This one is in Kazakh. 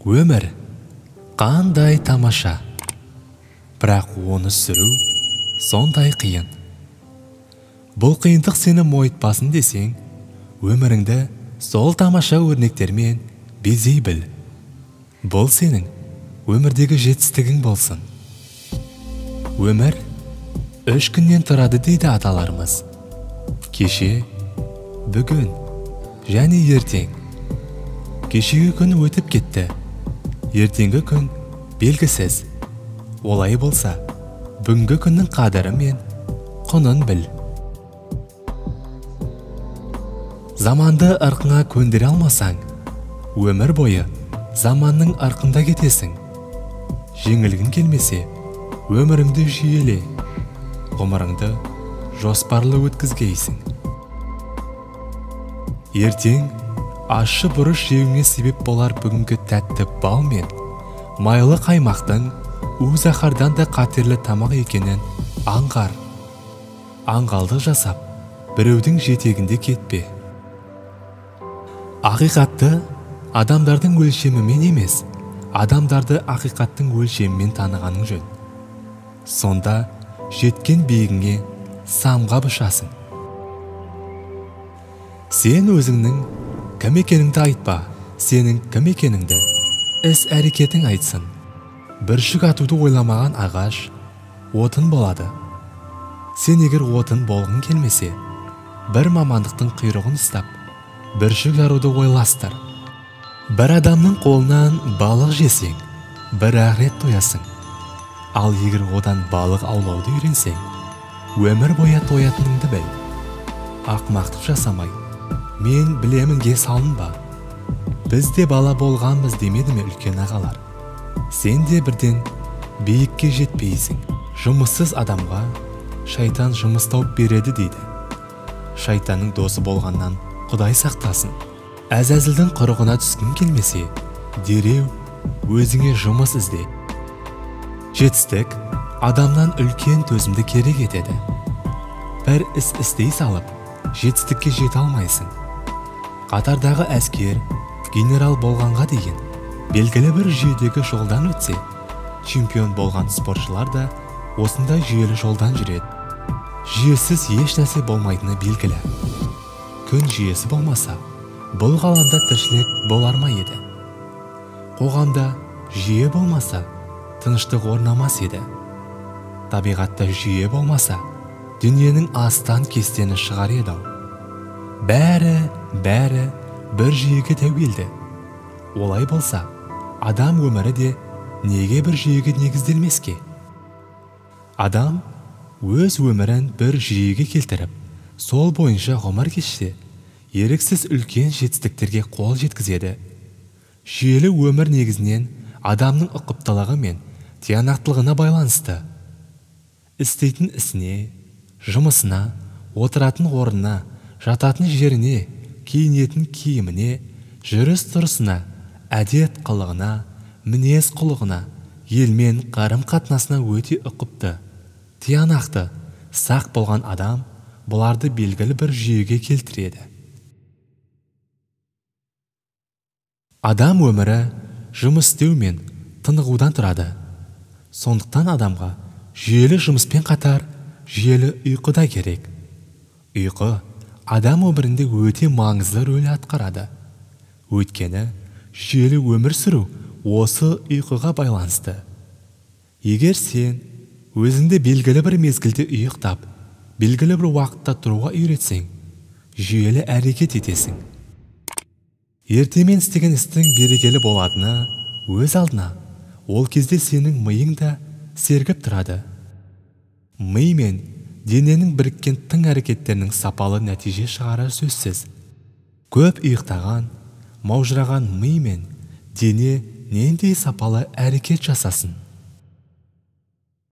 Өмір қандай тамаша, бірақ оны сүру сондай қиын. Бұл қиындық сені мойытпасын десең, өміріңді сол тамаша өрнектермен безей біл. Бұл сенің өмірдегі жетістігің болсын. Өмір 3 күннен тұрады дейді аталарымыз. Кеше, бүгін және ертең. Кешегі күн өтіп кетті. Ертеңгі күн белгісіз. Олай болса, бүгінгі күннің қадірі мен құнын біл. Заманды ырқыңа көндіре алмасаң, өмір бойы заманның ырқында кетесің. Жеңілгің келмесе, өміріңді жүйеле, ғұмырыңды жоспарлы өткізгейсің. Ертең ащы бұрыш жеуіңе себеп болар бүгінгі тәтті бал мен майлы қаймақтың у-заһардан да қатерлі тамақ екенін аңғар. Аңғалдық жасап, біреудің жетегінде кетпе. Ақиқатты адамдардың өлшемімен емес, адамдарды ақиқаттың өлшемімен танығаның жөн. Сонда жеткен биігіңе самғап ұшасың. Сен өзіңнің кім екеніңді айтпа, сенің кім екеніңді іс-әрекетің айтсын. Бір жүк атуды ойламаған ағаш отын болады. Сен егер отын болғың келмесе, бір мамандықтың құйрығын ұстап, бір жүк жаруды ойластыр. Бір адамның қолынан балық жесең, бір рет тоясың. Ал егер одан балық аулауды үйренсең, өмір бойы тоятыныңды біл. Ақымақтық жасамай, мен білемінге салынба. Біз де бала болғанбыз демеді ме үлкен ағалар? Сен де бірден биікке жетпейсің. Жұмыссыз адамға шайтан жұмыс тауып береді дейді. Шайтанның досы болғаннан Құдай сақтасын. Әзәзілдің құрығына түскің келмесе, дереу өзіңе жұмыс ізде. Жетістік адамнан үлкен төзімді керек етеді. Бір іс істей салып, жетістікке жете алмайсың. Қатардағы әскер, генерал болғанға дейін белгілі бір жүйедегі жолдан өтсе, чемпион болған спортшылар да осындай жүйелі жолдан жүреді. Жүйесіз еш нәрсе болмайтыны белгілі. Күн жүйесі болмаса, бұл ғаламда тіршілік болар ма еді? Қоғамда жүйе болмаса, тыныштық орнамас еді. Табиғатта жүйе болмаса, дүниенің астан кестені шығар еді. Бәрі бір жүйеге тәуелді. Олай болса, адам өмірі де неге бір жүйеге негізделмеске? Адам өз өмірін бір жүйеге келтіріп, сол бойынша ғұмыр кешсе, еріксіз үлкен жетістіктерге қол жеткізеді. Жүйелі өмір негізінен адамның ұқыптылығы мен тиянақтылығына байланысты. Істейтін ісіне, жұмысына, отыратын орнына, жататын жеріне, киінетін киіміне, жүріс-тұрысына, әдет қылығына, мінез құлығына, елмен қарым-қатынасына өте ұқыпты, тиянақты, сақ болған адам бұларды белгілі бір жүйеге келтіреді. Адам өмірі жұмыс істеу мен тынығудан тұрады. Сондықтан адамға жүйелі жұмыспен қатар жүйелі ұйқы да керек. Ұйқы адам өмірінде өте маңызды рөл атқарады. Өйткені жүйелі өмір сүру осы ұйқыға байланысты. Егер сен өзіңді белгілі бір мезгілде ұйықтап, белгілі бір уақытта тұруға үйретсең, жүйелі әрекет етесің. Ертемен істеген істің берекелі болатыны өз алдына, ол кезде сенің миың да сергіп тұрады. Ми мен дененің біріккен тың әрекеттерінің сапалы нәтиже шығарар сөзсіз. Көп ұйықтаған, маужыраған ми мен дене нендей сапалы әрекет жасасын.